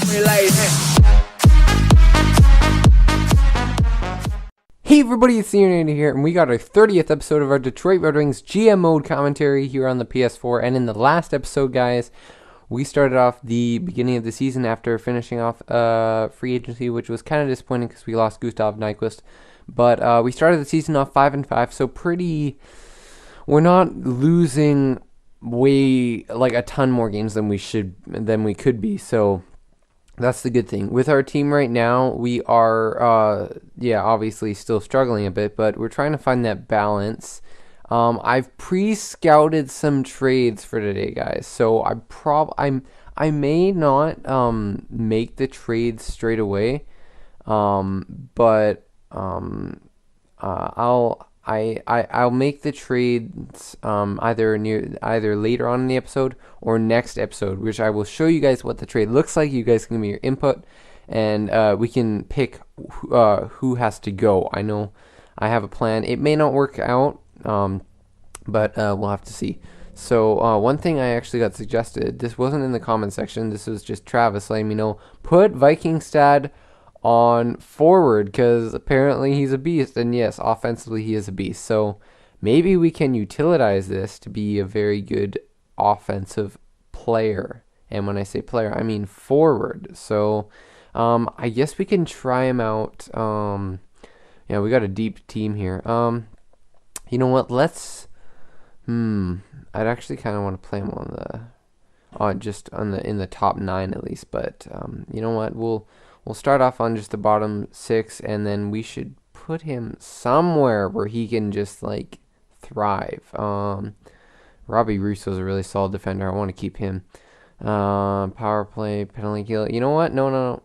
Hey everybody, it's the Aaronator here, and we got our 30th episode of our Detroit Red Wings GM mode commentary here on the PS4. And in the last episode, guys, we started off the beginning of the season after finishing off free agency, which was kind of disappointing because we lost Gustav Nyquist. But we started the season off 5-5, so we're not losing a ton more games than we could be. So that's the good thing. With our team right now, we are obviously still struggling a bit, but we're trying to find that balance. I've pre-scouted some trades for today, guys. So I may not make the trades straight away, but I'll make the trades either later on in the episode or next episode, which I will show you guys what the trade looks like. You guys can give me your input, and we can pick who has to go. I know I have a plan. It may not work out, but we'll have to see. So one thing I actually got suggested, this wasn't in the comment section, this was just Travis letting me know, put Vikingstad on forward because apparently he's a beast. And yes, offensively he is a beast. So maybe we can utilize this to be a very good offensive player. And when I say player, I mean forward. So I guess we can try him out. We got a deep team here. You know what? I'd actually kind of want to play him in the top 9 at least. But you know what? We'll start off on just the bottom 6, and then we should put him somewhere where he can just thrive. Robbie Russo's a really solid defender. I want to keep him. Power play, penalty kill. You know what? No.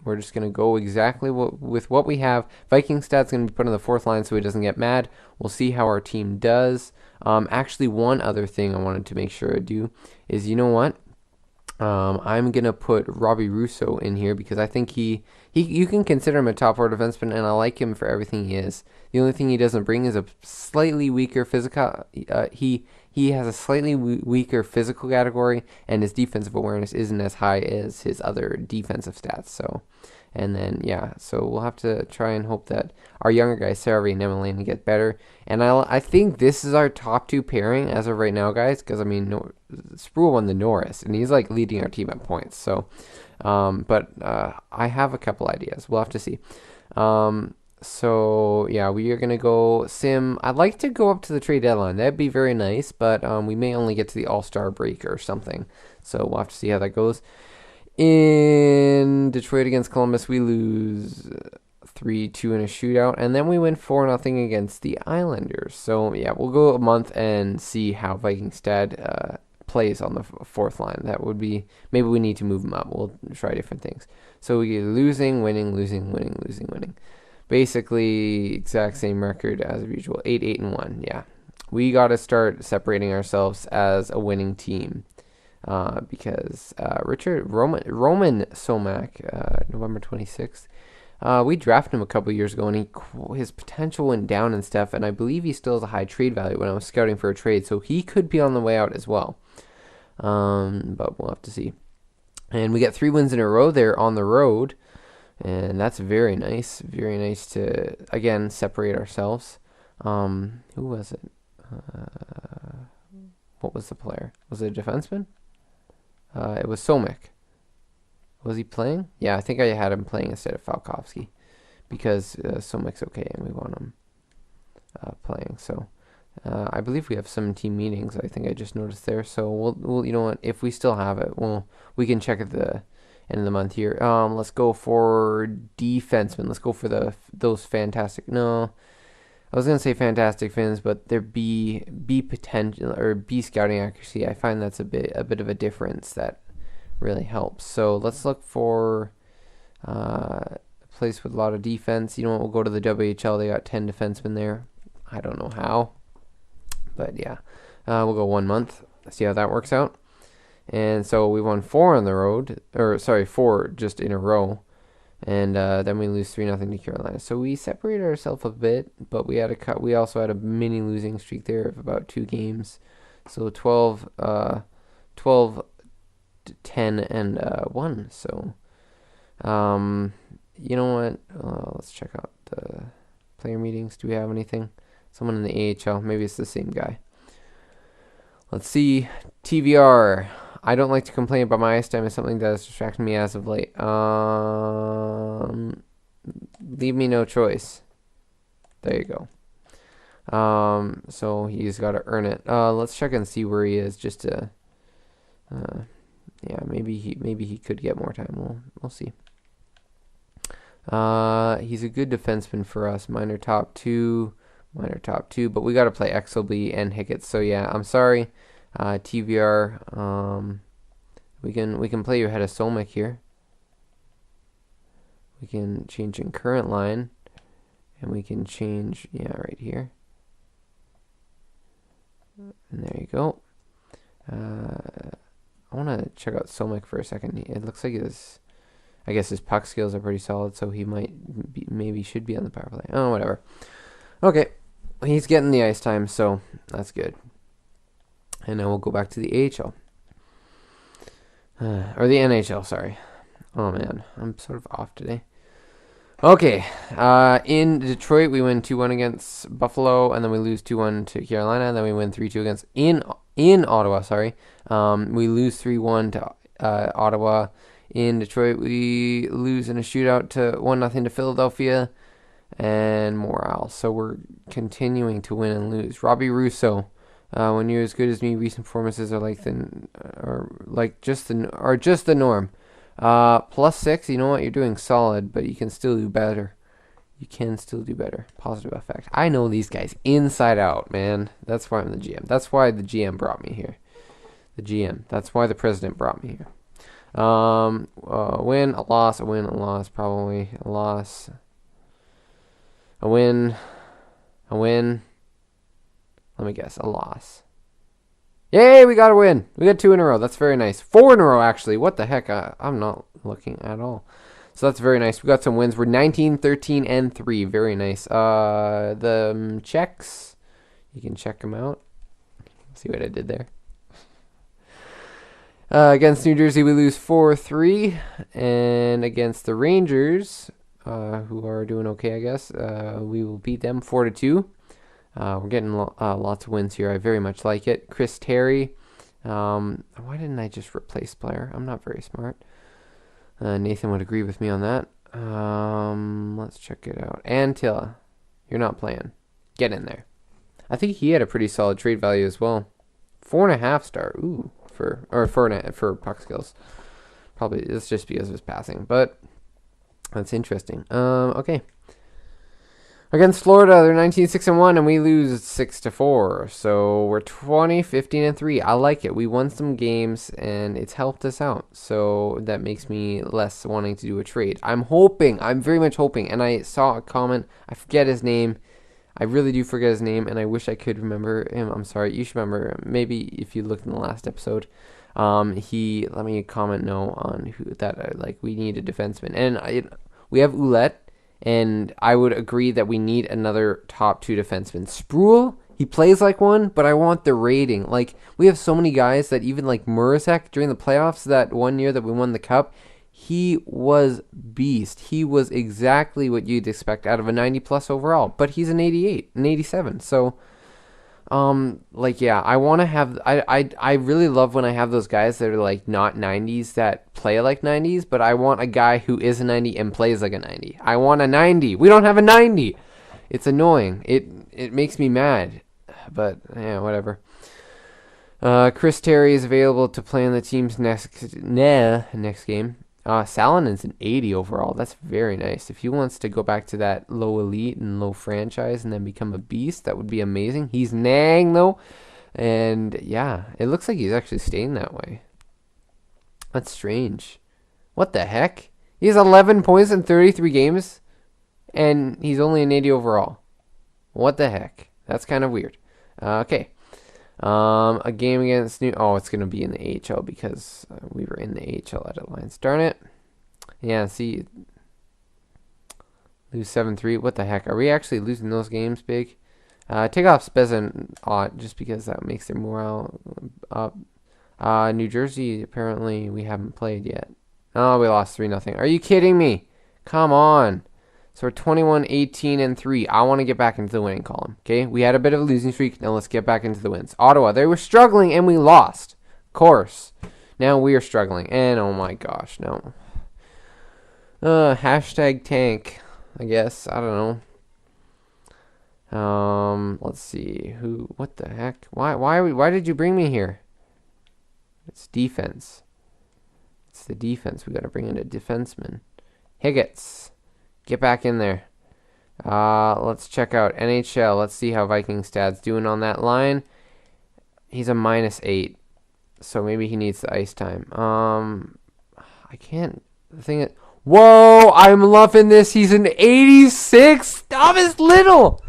We're just going to go exactly with what we have. Vikingstad's going to be put on the 4th line so he doesn't get mad. We'll see how our team does. Actually, one other thing I wanted to make sure I do is, you know what? I'm going to put Robbie Russo in here because I think you can consider him a top 4 defenseman, and I like him for everything he is. The only thing he doesn't bring is a slightly weaker physical. He has a slightly weaker physical category, and his defensive awareness isn't as high as his other defensive stats. So we'll have to try and hope that our younger guys, Sarvi and Emelina, get better. And I think this is our top 2 pairing as of right now, guys, because, Spruill won the Norris, and he's, leading our team at points. So, but I have a couple ideas. We'll have to see. We are going to go Sim. I'd like to go up to the trade deadline. That'd be very nice, but we may only get to the All-Star break or something. So we'll have to see how that goes. In Detroit against Columbus, we lose 3-2 in a shootout, and then we win 4-0 against the Islanders. So, we'll go a month and see how Vikingstad plays on the 4th line. That would be, maybe we need to move him up. We'll try different things. So we get losing, winning, losing, winning, losing, winning. Basically, exact same record as usual, 8-1. Yeah, we got to start separating ourselves as a winning team. Because Roman Somak, November 26th, we drafted him a couple years ago, and his potential went down and stuff, and I believe he still has a high trade value when I was scouting for a trade, so he could be on the way out as well. But we'll have to see. And we got 3 wins in a row there on the road, and that's very nice. Very nice to, again, separate ourselves. Who was it? What was the player? Was it a defenseman? It was Somek. Was he playing? Yeah, I think I had him playing instead of Falkovsky because Somek's okay and we want him playing. So I believe we have some team meetings. I think I just noticed there. So we'll you know what? If we still have it, we can check at the end of the month here. Let's go for defensemen. Let's go for those fantastic. No, I was gonna say fantastic Finns, but they're B potential or B scouting accuracy. I find that's a bit of a difference that really helps. So let's look for a place with a lot of defense. You know what? We'll go to the WHL. They got 10 defensemen there. I don't know how, but yeah, we'll go 1 month. See how that works out. And so we won 4 on the road, 4 just in a row. And then we lose 3-0 to Carolina. So we separated ourselves a bit, but we also had a mini losing streak there of about 2 games. So 12 10 and 1. So, you know what? Let's check out the player meetings. Do we have anything? Someone in the AHL. Maybe it's the same guy. Let's see. TVR. I don't like to complain about my ice time. It's something that has distracted me as of late. Leave me no choice. There you go. So he's got to earn it. Let's check and see where he is, just to, yeah, maybe he could get more time. We'll see. He's a good defenseman for us. Minor top two, but we got to play XLB and Hickett. So yeah, I'm sorry, TVR. We can play you ahead of Solmick here. We can change in current line, and we can change, yeah, right here. And there you go. I want to check out Solmick for a second. It looks like I guess his puck skills are pretty solid, so he might be, maybe should be on the power play. Oh, whatever. Okay, he's getting the ice time, so that's good. And now we'll go back to the AHL. Or the NHL, sorry. Oh, man, I'm sort of off today. Okay, in Detroit, we win 2-1 against Buffalo, and then we lose 2-1 to Carolina, and then we win 3-2 against in Ottawa, sorry. We lose 3-1 to Ottawa. In Detroit, we lose in a shootout to 1-0 to Philadelphia, and morale. So we're continuing to win and lose. Robbie Russo, when you're as good as me, recent performances are just the norm. +6, you know what? You're doing solid, but you can still do better. Positive effect. I know these guys inside out, man. That's why I'm the GM. That's why the GM brought me here. That's why the president brought me here. Win, a loss, probably. A loss. A win. Let me guess. A loss. Yay, we got a win. We got 2 in a row. That's very nice. 4 in a row, actually. What the heck? I'm not looking at all. So that's very nice. We got some wins. We're 19, 13, and 3. Very nice. The checks, you can check them out. See what I did there. Against New Jersey, we lose 4-3. And against the Rangers, who are doing okay, I guess, we will beat them 4-2. We're getting lots of wins here. I very much like it. Chris Terry. Why didn't I just replace player? I'm not very smart. Nathan would agree with me on that. Let's check it out. Antilla. You're not playing. Get in there. I think he had a pretty solid trade value as well. 4.5 star. Ooh. For puck skills. Probably it's just because of his passing. But that's interesting. Okay. Against Florida, they're 19-6-1, and we lose 6-4. So we're 20, 15, and 3. I like it. We won some games, and it's helped us out. So that makes me less wanting to do a trade. I'm very much hoping, and I saw a comment. I forget his name. I really do forget his name, and I wish I could remember him. I'm sorry. You should remember him. Maybe if you looked in the last episode. He let me comment no on who that we need a defenseman, and we have Ouellette. And I would agree that we need another top 2 defenseman. Spruill, he plays like one, but I want the rating. Like, we have so many guys that even like Murasek during the playoffs that one year that we won the cup, he was beast. He was exactly what you'd expect out of a 90+ overall. But he's an 88, an 87. So, yeah, I want to have, I really love when I have those guys that are like not 90s that play like 90s, but I want a guy who is a 90 and plays like a 90. I want a 90. We don't have a 90. It's annoying. It makes me mad, but yeah, whatever. Chris Terry is available to play in the team's next game. Salonin's an 80 overall. That's very nice. If he wants to go back to that low elite and low franchise and then become a beast, that would be amazing. He's nang, though. And, yeah, it looks like he's actually staying that way. That's strange. What the heck? He has 11 points in 33 games, and he's only an 80 overall. What the heck? That's kind of weird. Okay. A game against it's going to be in the AHL because we were in the AHL edit lines. Darn it. Yeah, see. Lose 7-3. What the heck? Are we actually losing those games big? Take off Spezza just because that makes their morale up. New Jersey, apparently we haven't played yet. Oh, we lost 3-0. Are you kidding me? Come on. So we're 21-18-3. I want to get back into the winning column. Okay, we had a bit of a losing streak. Now let's get back into the wins. Ottawa, they were struggling and we lost. Of course. Now we are struggling. And oh my gosh, no. Hashtag tank, I guess. I don't know. Let's see. What the heck? Why did you bring me here? It's defense. It's the defense. We got to bring in a defenseman. Higgets. Get back in there. Let's check out NHL. Let's see how Viking stats doing on that line. He's a -8. So maybe he needs the ice time. I can't. The thing is, whoa! I'm loving this. He's an 86. Thomas Little.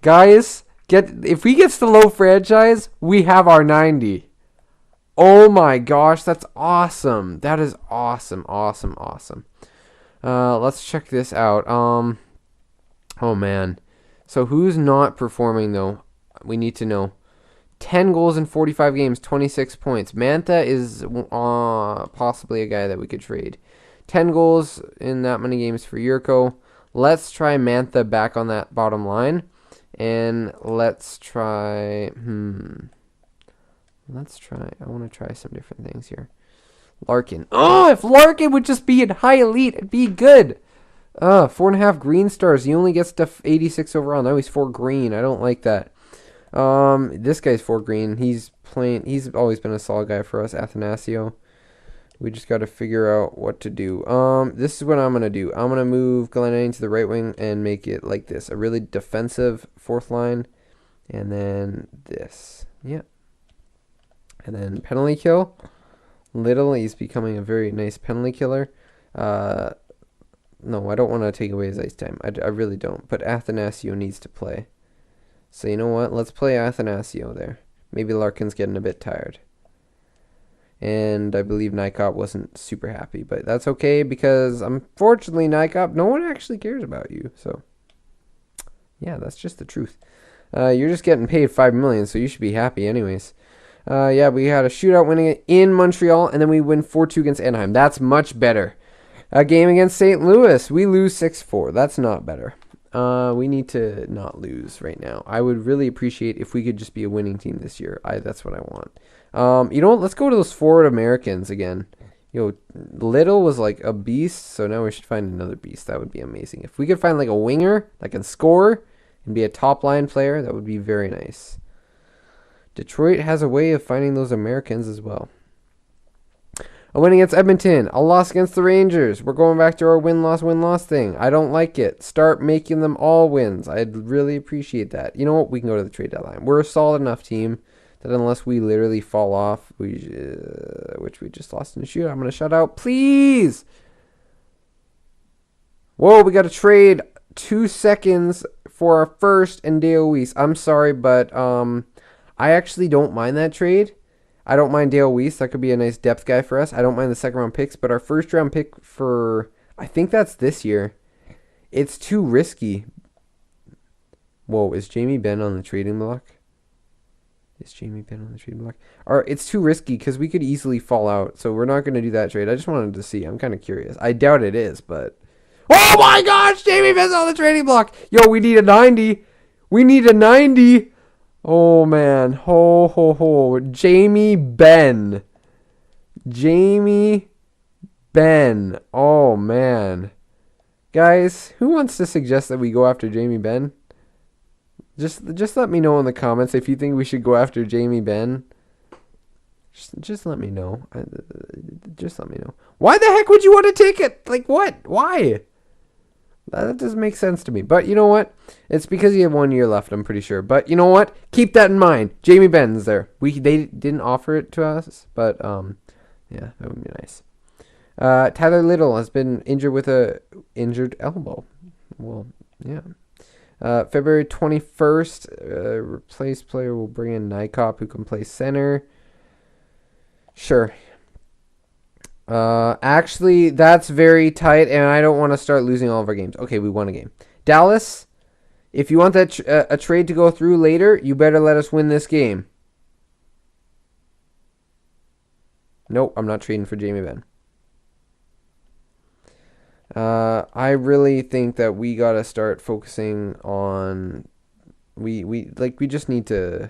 Guys, if he gets the low franchise, we have our 90. Oh my gosh, that's awesome. That is awesome, awesome, awesome. Let's check this out. Oh man. So who's not performing though? We need to know. 10 goals in 45 games, 26 points. Mantha is possibly a guy that we could trade. 10 goals in that many games for Yurko. Let's try Mantha back on that bottom line. And let's try... I want to try some different things here. Larkin. Oh, if Larkin would just be in high elite, it'd be good. 4.5 green stars. He only gets to 86 overall. Now he's 4 green. I don't like that. This guy's 4 green. He's always been a solid guy for us. Athanasio. We just got to figure out what to do. This is what I'm going to do. I'm going to move Glenn to the right wing and make it like this. A really defensive fourth line. And then this. Yeah. And then penalty kill. Little, he's becoming a very nice penalty killer. No, I don't want to take away his ice time. I really don't. But Athanasio needs to play. So you know what? Let's play Athanasio there. Maybe Larkin's getting a bit tired. And I believe Nikop wasn't super happy. But that's okay because unfortunately, Nikop, no one actually cares about you. So, yeah, that's just the truth. You're just getting paid $5 million, so you should be happy anyways. Yeah, we had a shootout winning it in Montreal, and then we win 4-2 against Anaheim. That's much better. A game against St. Louis, we lose 6-4. That's not better. We need to not lose right now. I would really appreciate if we could just be a winning team this year. That's what I want. You know what? Let's go to those forward Americans again. Little was like a beast, so now we should find another beast. That would be amazing. If we could find like a winger that can score and be a top line player, that would be very nice. Detroit has a way of finding those Americans as well. A win against Edmonton. A loss against the Rangers. We're going back to our win-loss thing. I don't like it. Start making them all wins. I'd really appreciate that. You know what? We can go to the trade deadline. We're a solid enough team that unless we literally fall off, which we just lost in the shootout, I'm going to shut out. Please! Whoa, we got to trade 2 seconds for our first and Dale Weiss. I'm sorry, but I actually don't mind that trade. I don't mind Dale Weiss. That could be a nice depth guy for us. I don't mind the second round picks, but our first round pick for, I think that's this year. It's too risky. Whoa, is Jamie Benn on the trading block? Is Jamie Benn on the trading block? Or it's too risky because we could easily fall out. So we're not going to do that trade. I just wanted to see. I'm kind of curious. I doubt it is, but. Oh my gosh, Jamie Benn's on the trading block. Yo, we need a 90. We need a 90. Oh, man. Ho, ho, ho. Jamie Benn. Jamie Benn. Oh, man. Guys, who wants to suggest that we go after Jamie Benn? Just let me know in the comments if you think we should go after Jamie Benn. Just let me know. Just let me know. Why the heck would you want to take it? Like, what? Why? That doesn't make sense to me. But you know what? It's because you have 1 year left, I'm pretty sure. But you know what? Keep that in mind. Jamie Benn's there. They didn't offer it to us, but yeah, that would be nice. Tyler Little has been injured with a injured elbow. Well, yeah. February 21st, replace player will bring in Nikop, who can play center. Sure. Actually, that's very tight, and I don't want to start losing all of our games. Okay, we won a game. Dallas, if you want that a trade to go through later, you better let us win this game. Nope, I'm not trading for Jamie Benn. I really think that we gotta start focusing on we just need to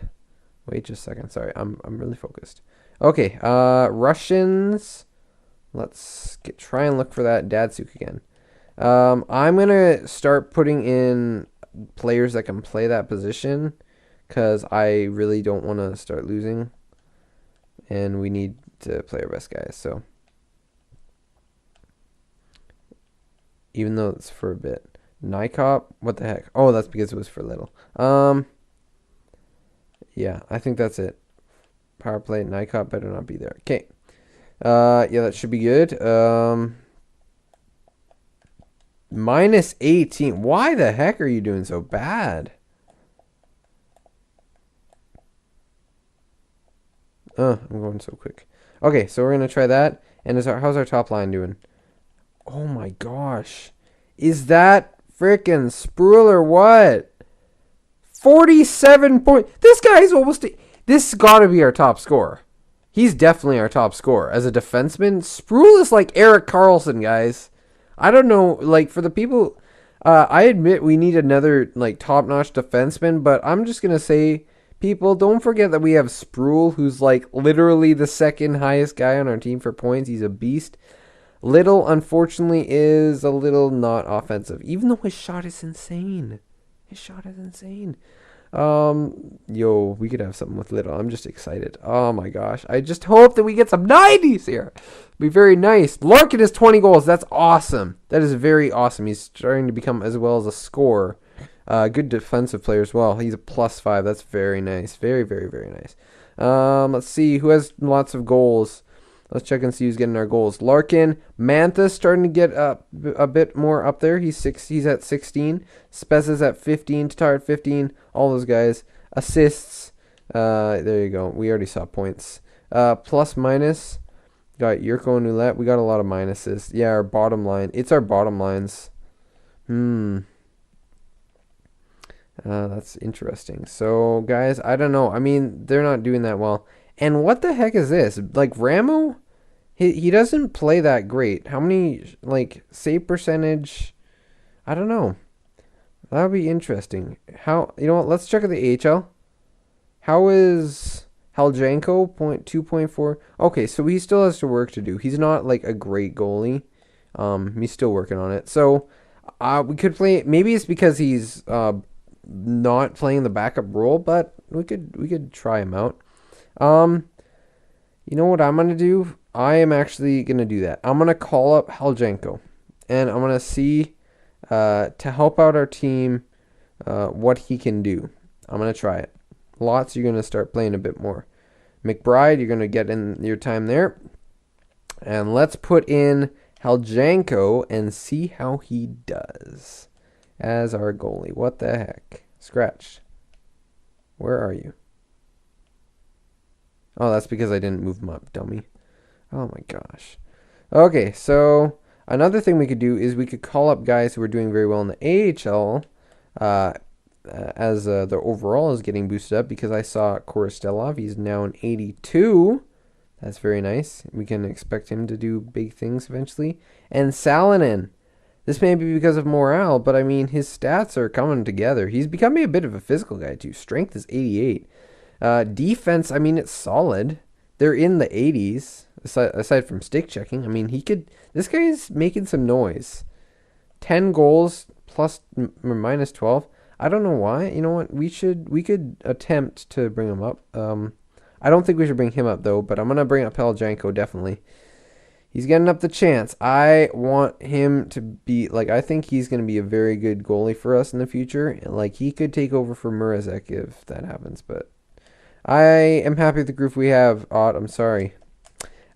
wait just a second. Sorry, I'm really focused. Okay, Russians. Let's try and look for that Datsuk again. I'm gonna start putting in players that can play that position because I really don't want to start losing, and we need to play our best guys. So even though it's for a bit, Nikop, what the heck? Oh, that's because it was for little. Yeah, I think that's it. Power play, Nikop better not be there. Okay. Yeah, that should be good. Minus 18. Why the heck are you doing so bad? I'm going so quick. Okay, so we're gonna try that. And how's our top line doing? Oh my gosh. Is that frickin' Spruill or what? 47 point. This guy's almost. This gotta be our top scorer. He's definitely our top scorer. As a defenseman, Spruill is like Erik Karlsson, guys. I don't know, like, for the people, I admit we need another, like, top-notch defenseman, but I'm just going to say, people, don't forget that we have Spruill, who's, like, literally the second highest guy on our team for points. He's a beast. Little, unfortunately, is a little not offensive, even though his shot is insane. His shot is insane. Yo, we could have something with Little. I'm just excited. Oh my gosh. I just hope that we get some 90s here. Be very nice. Larkin has 20 goals. That's awesome. That is very awesome. He's starting to become as well as a scorer. Good defensive player as well. He's a +5. That's very nice. Very, very, very nice. Let's see who has lots of goals. Let's check and see who's getting our goals. Larkin, Mantha's starting to get up a bit more up there. He's at 16. Spez is at 15. Tatar at 15. All those guys. Assists. There you go. We already saw points. Plus minus. Got Yurko and Ouellette. We got a lot of minuses. Yeah, our bottom line. It's our bottom lines. That's interesting. So, guys, I don't know. I mean, they're not doing that well. And what the heck is this? Like, Ramo? He doesn't play that great. How many, like, save percentage? I don't know. That would be interesting. How, you know what? Let's check at the AHL. How is Haljanko? 2.4. Okay, so he still has to work to do. He's not, like, a great goalie. He's still working on it. So, we could play, maybe it's because he's, not playing the backup role, but we could try him out. You know what I'm going to do? I am actually going to do that. I'm going to call up Haljanko, and I'm going to see, to help out our team, what he can do. I'm going to try it. Lots, you're going to start playing a bit more. McBride, you're going to get in your time there. And let's put in Haljanko and see how he does as our goalie. What the heck? Scratch. Where are you? Oh, that's because I didn't move him up, dummy. Oh my gosh. Okay, so another thing we could do is we could call up guys who are doing very well in the AHL as their overall is getting boosted up, because I saw Korostelov. He's now an 82. That's very nice. We can expect him to do big things eventually. And Salonen. This may be because of morale, but I mean, his stats are coming together. He's becoming a bit of a physical guy too. Strength is 88. Defense, I mean, it's solid. They're in the 80s, aside from stick checking. I mean, this guy's making some noise. 10 goals plus or minus 12. I don't know why. You know what? We could attempt to bring him up. I don't think we should bring him up though, but I'm going to bring up Peljanko definitely. He's getting up the chance. I want him to be, like, I think he's going to be a very good goalie for us in the future. Like, he could take over for Mrazek if that happens, but I am happy with the group we have. Odd, I'm sorry.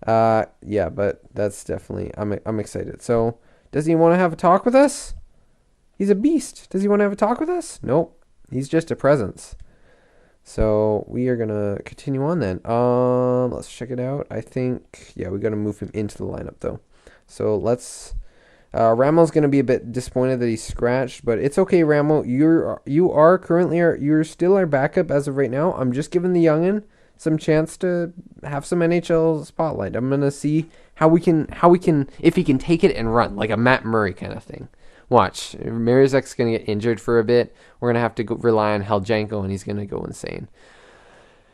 Yeah, but that's definitely, I'm excited. So, does he want to have a talk with us? He's a beast. Does he want to have a talk with us? Nope. He's just a presence. So, we are going to continue on then. Let's check it out. I think, yeah, we got to move him into the lineup, though. So, let's, Ramo's going to be a bit disappointed that he's scratched, but it's okay, Ramo. You are currently, you're still our backup as of right now. I'm just giving the youngin some chance to have some NHL spotlight. I'm gonna see how we can if he can take it and run like a Matt Murray kind of thing. Watch, Mirazek's gonna get injured for a bit. We're gonna have to rely on Heljenko, and he's gonna go insane.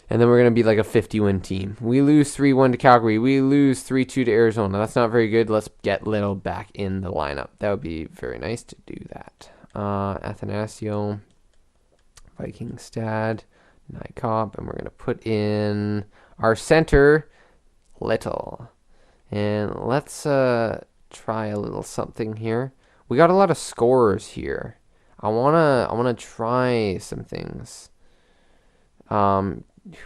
And then we're going to be like a 50-win team. We lose 3-1 to Calgary. We lose 3-2 to Arizona. That's not very good. Let's get Little back in the lineup. That would be very nice to do that. Athanasio, Vikingstad, Nykop, and we're going to put in our center, Little. And let's try a little something here. We got a lot of scorers here. I wanna try some things.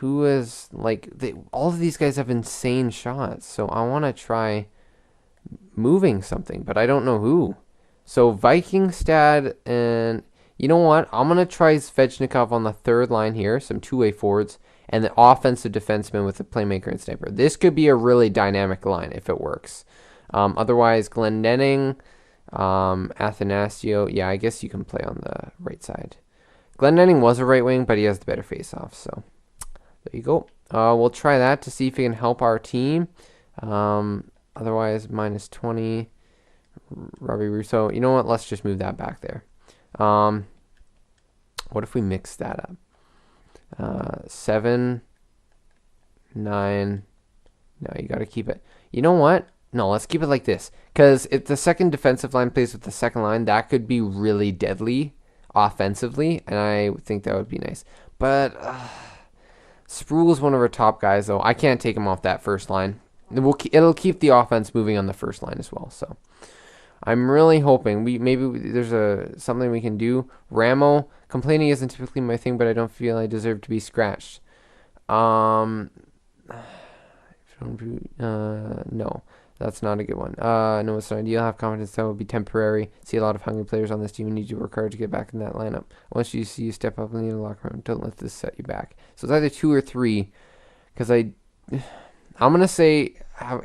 Who is like all of these guys have insane shots, so I want to try moving something, but I don't know who. So Vikingstad, and you know what? I'm gonna try Svechnikov on the third line here, some two-way forwards, and the offensive defenseman with the playmaker and sniper. This could be a really dynamic line if it works. Otherwise, Glendening, Athanasio. Yeah, I guess you can play on the right side. Glendening was a right wing, but he has the better face-off, so there you go. We'll try that to see if it can help our team. Otherwise, minus 20. Robbie Russo. You know what? Let's just move that back there. What if we mix that up? 7, 9. No, you got to keep it. You know what? No, let's keep it like this. Because if the second defensive line plays with the second line, that could be really deadly offensively, and I think that would be nice. But Spruill's one of our top guys, though. I can't take him off that first line. It'll keep the offense moving on the first line as well. So I'm really hoping maybe there's something we can do. Ramo, complaining isn't typically my thing, but I don't feel I deserve to be scratched. No, that's not a good one. No, it's not ideal. Have confidence that will be temporary. See a lot of hungry players on this team and need to work hard to get back in that lineup. Once you see you step up in the locker room, don't let this set you back. So it's either 2 or 3, because I'm gonna say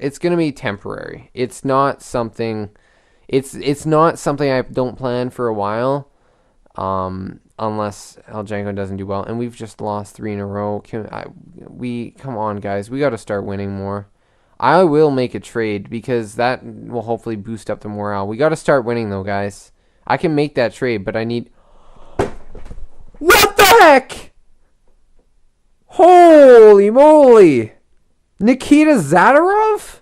it's gonna be temporary. It's not something. It's not something I don't plan for a while. Unless Heljenko doesn't do well, and we've just lost 3 in a row. Come on, guys, we got to start winning more. I will make a trade because that will hopefully boost up the morale. We got to start winning, though, guys. I can make that trade, but I need... What the heck? Holy moly. Nikita Zadorov?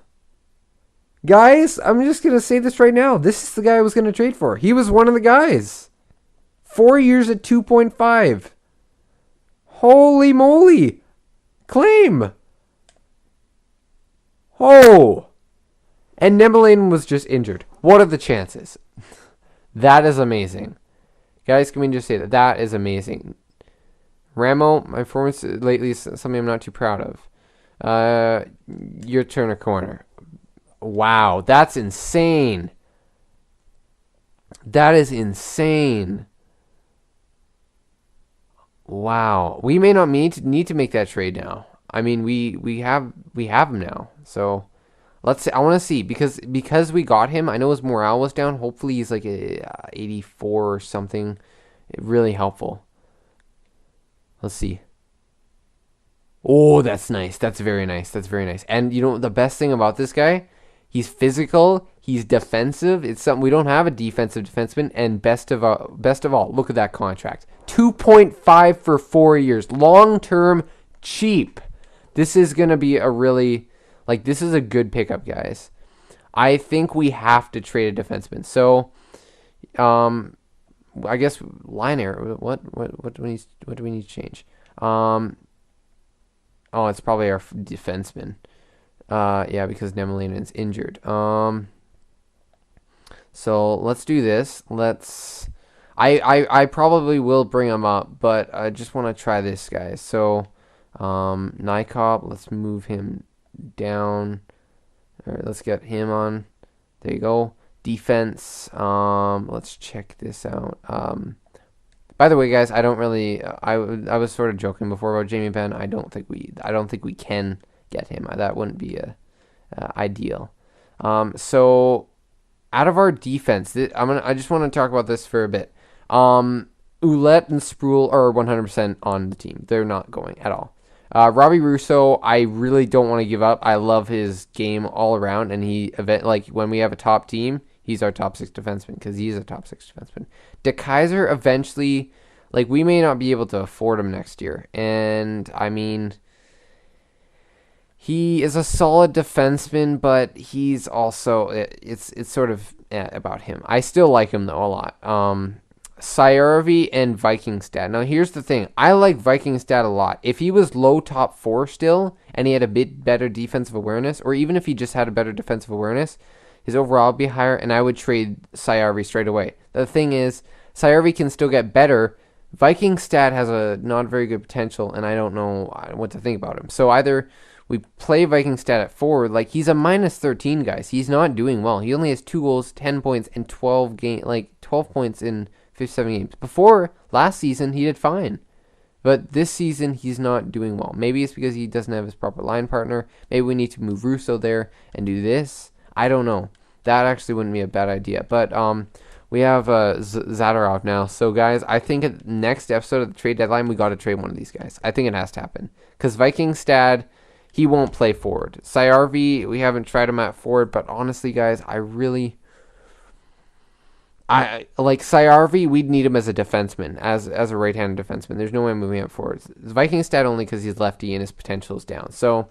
Guys, I'm just going to say this right now. This is the guy I was going to trade for. He was one of the guys. 4 years at 2.5. Holy moly. Claim. Oh. And Nemelin was just injured. What are the chances? That is amazing. Guys, can we just say that? That is amazing. Ramo, my performance lately is something I'm not too proud of. Your turn a corner. Wow, that's insane. That is insane. Wow, we may not need to make that trade now. I mean, we have him now. So let's see. I want to see because we got him. I know his morale was down. Hopefully, he's like a 84 or something. Really helpful. Let's see. Oh, that's nice. That's very nice. That's very nice. And you know the best thing about this guy? He's physical. He's defensive. It's something we don't have a defensive defenseman. And best of all, look at that contract. 2.5 for 4 years. Long-term, cheap. This is going to be a really, this is a good pickup, guys. I think we have to trade a defenseman. So, I guess line error. What do we need to change? Oh, it's probably our defenseman. Yeah, because Nemelin is injured. So let's do this. I probably will bring him up, but I just want to try this, guys. So, Nykop, let's move him down. All right, let's get him on. There you go. Defense. Let's check this out. By the way, guys, I don't really. I was sort of joking before about Jamie Benn. I don't think we can get him. That wouldn't be ideal. So out of our defense, I just want to talk about this for a bit. Ouellette and Spruill are 100% on the team. They're not going at all. Robbie Russo, I really don't want to give up. I love his game all around, and like when we have a top team, he's our top 6 defenseman because he's a top 6 defenseman. DeKaiser eventually, like we may not be able to afford him next year, and I mean, he is a solid defenseman, but he's also it's sort of about him. I still like him though a lot. Syarvi and Vikingstad. Now here's the thing. I like Vikingstad a lot. If he was low top 4 still and he had a bit better defensive awareness, or even if he just had a better defensive awareness, his overall would be higher, and I would trade Syarvi straight away. The thing is, Syarvi can still get better. Vikingstad has a not very good potential, and I don't know what to think about him. So either we play Vikingstad at forward, like he's a minus 13, guys. He's not doing well. He only has 2 goals, 10 points, and 12 points in 57 games. Before last season, he did fine. But this season, he's not doing well. Maybe it's because he doesn't have his proper line partner. Maybe we need to move Russo there and do this. I don't know. That actually wouldn't be a bad idea. But we have Zadorov now. So, guys, I think at the next episode of the trade deadline, we got to trade one of these guys. I think it has to happen. Because Vikingstad, he won't play forward. Syarvi, we haven't tried him at forward. But honestly, guys, I like Syarvi, we'd need him as a defenseman, as a right-handed defenseman. There's no way moving him forward. Vikingstad only because he's lefty and his potential is down. So,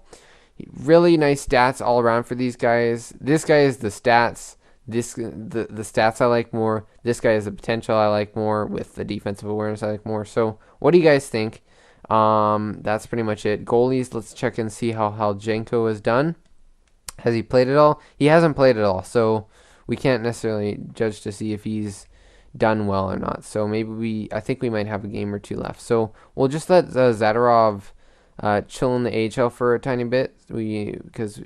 really nice stats all around for these guys. This guy is the stats. The stats I like more. This guy is the potential I like more. With the defensive awareness I like more. So, what do you guys think? That's pretty much it. Goalies, let's check and see how Haljenko has done. Has he played it all? He hasn't played it all, so we can't necessarily judge to see if he's done well or not. So maybe I think we might have a game or 2 left. So we'll just let Zadorov chill in the AHL for a tiny bit. Because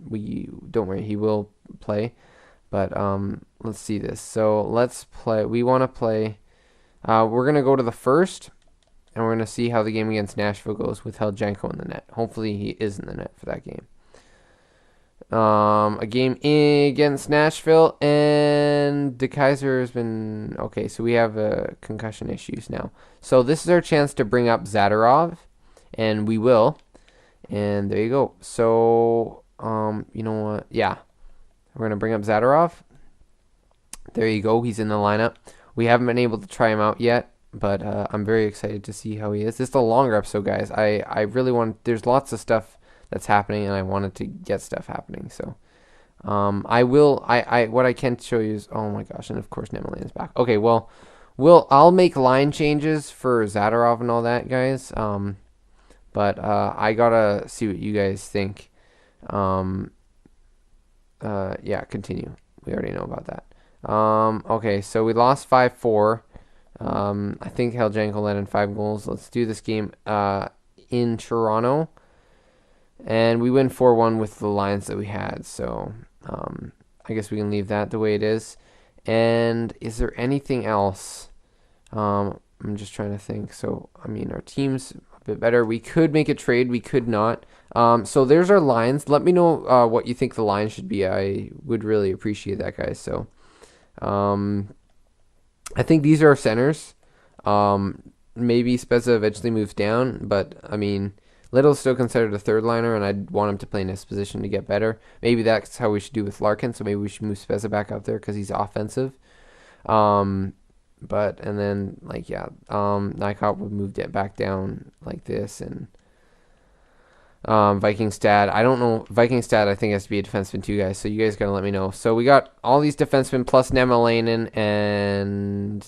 we don't worry, he will play. But let's see this. So let's play. We want to play. We're gonna go to the first, and we're gonna see how the game against Nashville goes with Haljenko in the net. Hopefully he is in the net for that game. A game against Nashville, and DeKaiser has been okay. So we have concussion issues now. So this is our chance to bring up Zadorov, and we will. And there you go. So you know what? Yeah, we're gonna bring up Zadorov. There you go. He's in the lineup. We haven't been able to try him out yet, but I'm very excited to see how he is. This is a longer episode, guys. I really want. There's lots of stuff that's happening, and I wanted to get stuff happening. So, what I can show you is, oh my gosh, and of course Nemelin is back. Okay, well, I'll make line changes for Zadorov and all that, guys. But I gotta see what you guys think. Yeah, continue. We already know about that. Okay, so we lost 5-4. I think Haljenko let in 5 goals. Let's do this game in Toronto. And we win 4-1 with the lines that we had. So I guess we can leave that the way it is. And is there anything else? I'm just trying to think. So, I mean, our team's a bit better. We could make a trade. We could not. So there's our lines. Let me know what you think the line should be. I would really appreciate that, guys. So I think these are our centers. Maybe Spezza eventually moves down. But, I mean, Little's still considered a third liner, and I'd want him to play in his position to get better. Maybe that's how we should do with Larkin, so maybe we should move Spezza back out there because he's offensive. And then, like, yeah, Nykop would move it back down like this, and Vikingstad. I don't know. Vikingstad, I think, has to be a defenseman too, guys, so you guys got to let me know. So we got all these defensemen plus Nemelainen and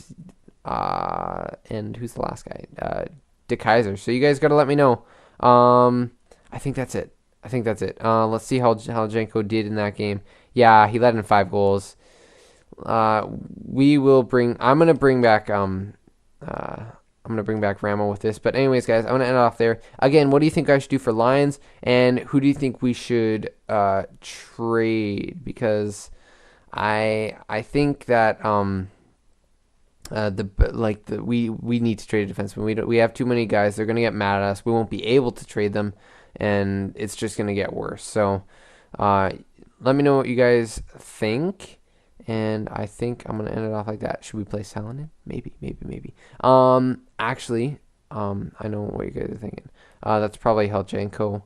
who's the last guy? DeKaiser. So you guys got to let me know. I think that's it. Let's see how Haljenko did in that game. Yeah, he let in 5 goals. We will bring. I'm gonna bring back. I'm gonna bring back Ramo with this. But anyways, guys, I'm gonna end off there. Again, what do you think I should do for lines, and who do you think we should trade? Because I think that we need to trade a defenseman. We have too many guys. They're gonna get mad at us. We won't be able to trade them, and it's just gonna get worse. So, let me know what you guys think. And I think I'm gonna end it off like that. Should we play Salonen? Maybe. Actually, I know what you guys are thinking. That's probably Helchenko.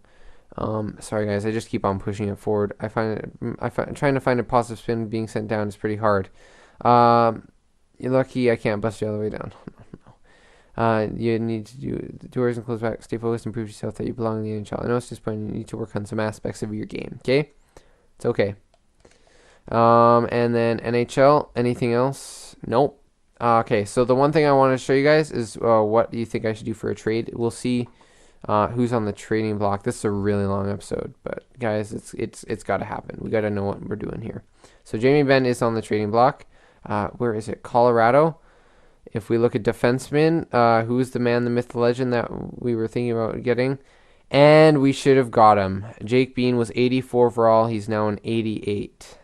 Sorry guys, I just keep on pushing it forward. Trying to find a positive spin being sent down is pretty hard. You're lucky I can't bust you all the way down. You need to do the doors and close back. Stay focused and prove to yourself that you belong in the NHL. I know it's disappointing. You need to work on some aspects of your game. Okay, it's okay. And then NHL. Anything else? Nope. Okay, so the one thing I want to show you guys is what do you think I should do for a trade. We'll see who's on the trading block. This is a really long episode, but guys, it's got to happen. We got to know what we're doing here. So Jamie Benn is on the trading block. Where is it? Colorado. If we look at defenseman, who's the man, the myth, the legend that we were thinking about getting, and we should have got him. Jake Bean was 84 overall. He's now an 88.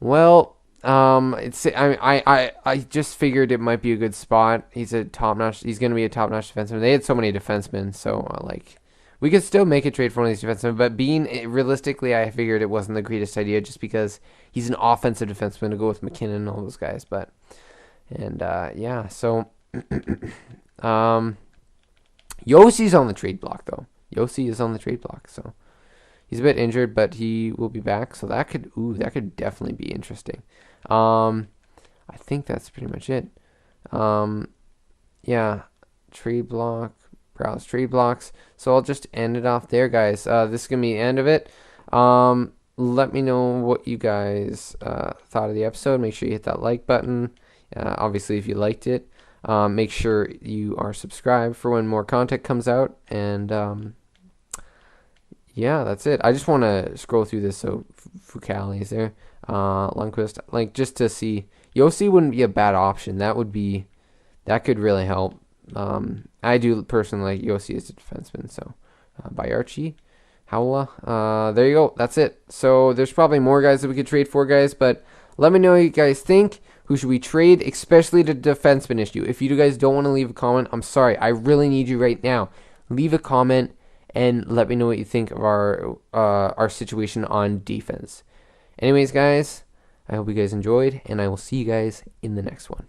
Well, I just figured it might be a good spot. He's a top-notch. He's going to be a top-notch defenseman. They had so many defensemen, so we could still make a trade for one of these defensemen. But realistically, I figured it wasn't the greatest idea just because he's an offensive defenseman to go with McKinnon and all those guys. But yeah, so Yossi's on the trade block though. Yossi is on the trade block, so he's a bit injured, but he will be back. So that could definitely be interesting. I think that's pretty much it. Yeah, trade block, browse trade blocks. So I'll just end it off there, guys. This is gonna be the end of it. Let me know what you guys thought of the episode. Make sure you hit that like button. Obviously, if you liked it, make sure you are subscribed for when more content comes out. And yeah, that's it. I just want to scroll through this. So Fucali is there. Lundqvist, just to see. Yossi wouldn't be a bad option. That could really help. I do personally like Yossi as a defenseman. So by Archie Howla. There you go. That's it. So there's probably more guys that we could trade for, guys. But let me know what you guys think. Who should we trade, especially the defenseman issue? If you guys don't want to leave a comment, I'm sorry. I really need you right now. Leave a comment and let me know what you think of our situation on defense. Anyways, guys, I hope you guys enjoyed, and I will see you guys in the next one.